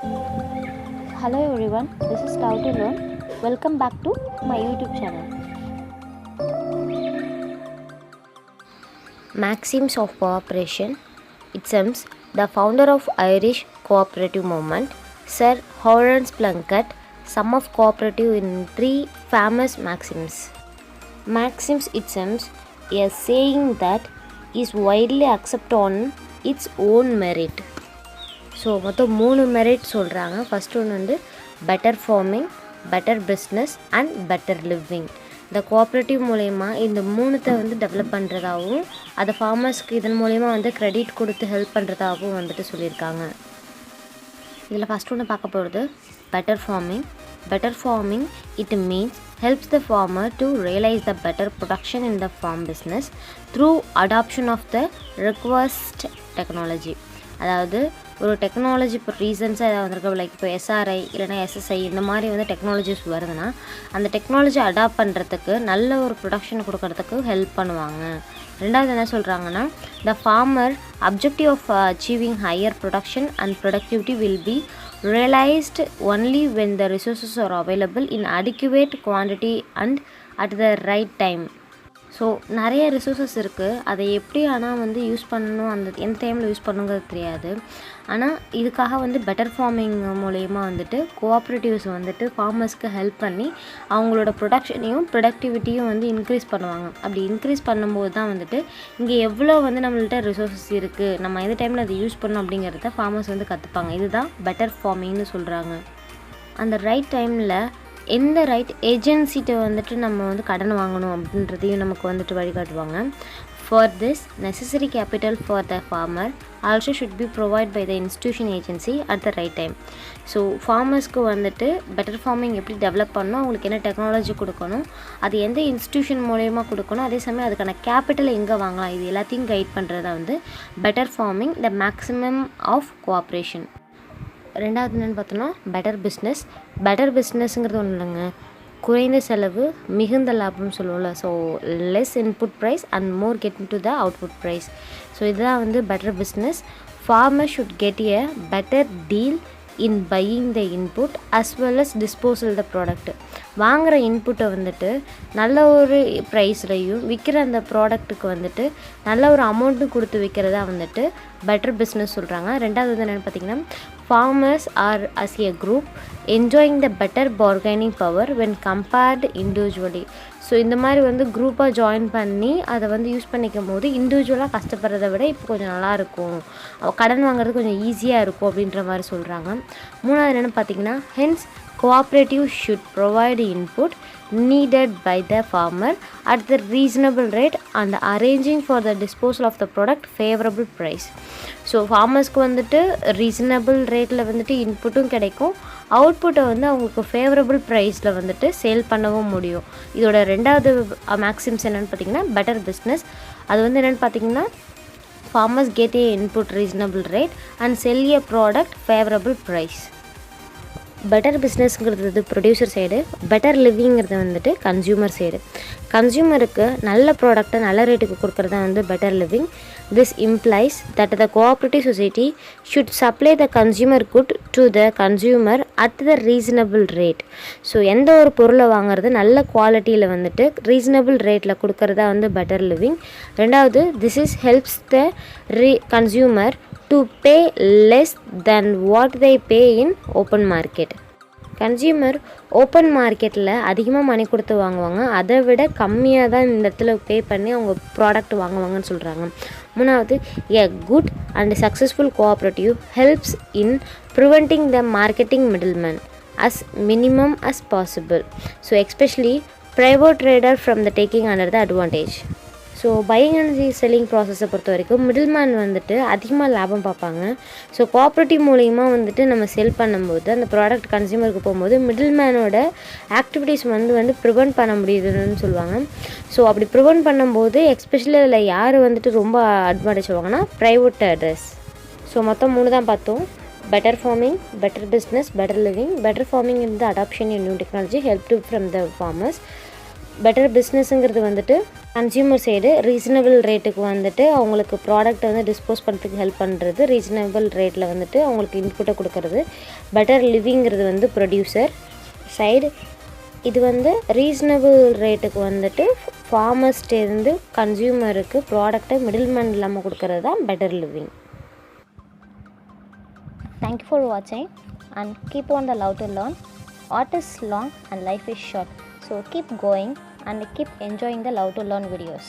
Hello everyone, this is Tao to Learn. Welcome back to my YouTube channel. Maxims of Cooperation. It seems the founder of Irish cooperative movement, Sir Horace Plunkett, sum of cooperative in 3 famous maxims. Maxims, it seems, a saying that is widely accepted on its own merit. So மொத்தம் 3 merit சொல்கிறாங்க. First ஒன்று வந்து better farming, better business and better living. இந்த cooperative மூலயமா இந்த 3த்தை வந்து develop பண்ணுறதாகவும் அதை ஃபார்மர்ஸ்க்கு இதன் மூலயமா வந்து க்ரெடிட் கொடுத்து ஹெல்ப் பண்ணுறதாகவும் வந்துட்டு சொல்லியிருக்காங்க. இதில் ஃபஸ்ட் ஒன்று பார்க்க போகிறது better farming. Better farming it means helps the farmer to realize the better production in the farm business through adoption of the request technology. அதாவது ஒரு டெக்னாலஜி இப்போ ரீசன்ஸாக ஏதாவது வந்திருக்கு, லைக் இப்போ எஸ்ஆர்ஐ இல்லைனா எஸ்எஸ்ஐ இந்த மாதிரி வந்து டெக்னாலஜிஸ் வருதுன்னா அந்த டெக்னாலஜி அடாப்ட் பண்ணுறதுக்கு நல்ல ஒரு ப்ரொடக்ஷன் கொடுக்கறதுக்கு ஹெல்ப் பண்ணுவாங்க. ரெண்டாவது என்ன சொல்கிறாங்கன்னா, the farmer objective of achieving higher production and productivity will be realized only when the resources are available in adequate quantity and at the right time. So நிறைய resources இருக்குது, அதை எப்படி ஆனால் வந்து யூஸ் பண்ணணும், அந்த எந்த டைமில் யூஸ் பண்ணுங்கிறது தெரியாது. ஆனால் இதுக்காக வந்து பெட்டர் ஃபார்மிங் மூலயமா வந்துட்டு கோஆப்ரேட்டிவ்ஸ் வந்துட்டு ஃபார்மர்ஸ்க்கு ஹெல்ப் பண்ணி அவங்களோட ப்ரொடக்ஷனையும் ப்ரொடக்டிவிட்டியும் வந்து இன்க்ரீஸ் பண்ணுவாங்க. அப்படி இன்க்ரீஸ் பண்ணும்போது தான் வந்துட்டு இங்கே எவ்வளோ வந்து நம்மள்கிட்ட ரிசோர்ஸஸ் இருக்குது, நம்ம எந்த டைமில் அதை யூஸ் பண்ணணும் அப்படிங்கிறத ஃபார்மர்ஸ் வந்து கற்றுப்பாங்க. இதுதான் பெட்டர் ஃபார்மிங்னு சொல்கிறாங்க. அந்த ரைட் டைமில் எந்த ரைட் ஏஜென்சிட்ட வந்துட்டு நம்ம வந்து கடன் வாங்கணும் அப்படின்றதையும் நமக்கு வந்துட்டு வழிகாட்டுவாங்க. For this necessary capital for the farmer also should be provide by the institution agency at the right time. So ஃபார்மர்ஸ்க்கு வந்துட்டு பெட்டர் ஃபார்மிங் எப்படி டெவலப் பண்ணணும், அவங்களுக்கு என்ன டெக்னாலஜி கொடுக்கணும், அது எந்த இன்ஸ்டியூஷன் மூலயமா கொடுக்கணும், அதே சமயம் அதுக்கான கேபிட்டல் எங்கே வாங்கலாம், இது எல்லாத்தையும் கைட் பண்ணுறதா வந்து better farming the maximum of cooperation. ரெண்டாவது என்னென்னு பார்த்தோன்னா பெட்டர் பிஸ்னஸ். பெட்டர் பிஸ்னஸ்ங்கிறது ஒன்று இல்லைங்க, குறைந்த செலவு மிகுந்த லாபம்னு சொல்லுவோம்ல. So less input price and more get to the output price. So இதுதான் வந்து better business. Farmer should get a better deal in buying the input as well as disposal the product. வாங்குகிற இன்புட்டை வந்துட்டு நல்ல ஒரு ப்ரைஸ்லையும் விற்கிற அந்த ப்ராடக்ட்டுக்கு வந்துட்டு நல்ல ஒரு அமௌண்ட்டும் கொடுத்து விற்கிறதா வந்துட்டு பெட்டர் பிஸ்னஸ் சொல்கிறாங்க. ரெண்டாவது வந்து என்னென்னு பார்த்திங்கன்னா, farmers are as a group enjoying the better bargaining power when compared individually. So இந்த மாதிரி வந்து குரூப்பாக ஜாயின் பண்ணி அதை வந்து யூஸ் பண்ணிக்கும் போது இண்டிவிஜுவலாக கஷ்டப்படுறத விட இப்போ கொஞ்சம் நல்லாயிருக்கும், கடன் வாங்குறது கொஞ்சம் ஈஸியாக இருக்கும் அப்படின்ற மாதிரி சொல்கிறாங்க. மூணாவது என்னென்னு பார்த்திங்கன்னா, hence cooperative should provide input needed by the farmer at the reasonable rate and arranging for the disposal of the product favorable price. So ஃபார்மர்ஸ்க்கு வந்துட்டு ரீசனபிள் ரேட்டில் வந்துட்டு இன்புட்டும் கிடைக்கும், அவுட்புட்டை வந்து அவங்களுக்கு ஃபேவரபிள் ப்ரைஸில் வந்துட்டு சேல் பண்ணவும் முடியும். இதோட ரெண்டாவது மேக்ஸிம்ஸ் என்னென்னு பார்த்திங்கன்னா பெட்டர் பிஸ்னஸ். அது வந்து என்னென்னு பார்த்திங்கன்னா, farmers get a input reasonable rate and sell a product favorable price. Better பிஸ்னஸ்ங்கிறது ப்ரொடியூசர் சைடு, பெட்டர் லிவிங்கிறது வந்துட்டு கன்சியூமர் சைடு. கன்சியூமருக்கு நல்ல ப்ராடக்டை நல்ல ரேட்டுக்கு கொடுக்குறது தான் வந்து better living. This implies that the cooperative society should supply the consumer good to the consumer at the reasonable rate. So எந்த ஒரு பொருளை வாங்குறது நல்ல குவாலிட்டியில் வந்துட்டு ரீசனபிள் ரேட்டில் கொடுக்குறதா வந்து பெட்டர் லிவிங். ரெண்டாவது, this is helps the consumer to pay less than what they pay in open market. Consumer open மார்க்கெட்டில் அதிகமாக மணி கொடுத்து வாங்குவாங்க, அதை விட கம்மியாக தான் இந்த இடத்துல பே பண்ணி அவங்க ப்ராடக்ட் வாங்குவாங்கன்னு சொல்கிறாங்க. மூணாவது, a good and successful cooperative helps in preventing the marketing middleman as minimum as possible. So especially private trader from the taking under the advantage. So buying and selling ப்ராசஸை பொறுத்த வரைக்கும் மிடில் மேன் வந்துட்டு அதிகமாக லாபம் பார்ப்பாங்க. So cooperative மூலிமா வந்துட்டு நம்ம செல் பண்ணும்போது அந்த ப்ராடக்ட் கன்சியூமருக்கு போகும்போது மிடில் மேனோட ஆக்டிவிட்டீஸ் வந்து ப்ரிவெண்ட் பண்ண முடியுதுன்னு சொல்லுவாங்க. ஸோ அப்படி ப்ரிவெண்ட் பண்ணும்போது எஸ்பெஷலி அதில் யார் வந்துட்டு ரொம்ப அட்வான்டேஜ் சொல்லுவாங்கன்னா ப்ரைவேட் ட்ரேடர்ஸ். ஸோ மொத்தம் 3 தான் பார்த்தோம். Better farming, better business, better living. Better farming இந்த adoption in new technology help to from the farmers. Better பிஸ்னஸ்ங்கிறது வந்துட்டு கன்சியூமர் சைடு ரீசனபிள் ரேட்டுக்கு வந்துட்டு அவங்களுக்கு ப்ராடக்ட்டை வந்து டிஸ்போஸ் பண்ணுறதுக்கு ஹெல்ப் பண்ணுறது, ரீசனபிள் ரேட்டில் வந்துட்டு அவங்களுக்கு இன்புட்டை கொடுக்கறது. பெட்டர் லிவிங்கிறது வந்து ப்ரொடியூசர் சைடு. இது வந்து ரீசனபிள் ரேட்டுக்கு வந்துட்டு ஃபார்மர்ஸ்டேருந்து கன்சியூமருக்கு ப்ராடக்ட்டை மிடில் மேன் இல்லாமல் கொடுக்கறது தான் better living. Thank you for watching and keep on the love to learn. Art is long and life is short. So keep going and keep enjoying the love to learn videos.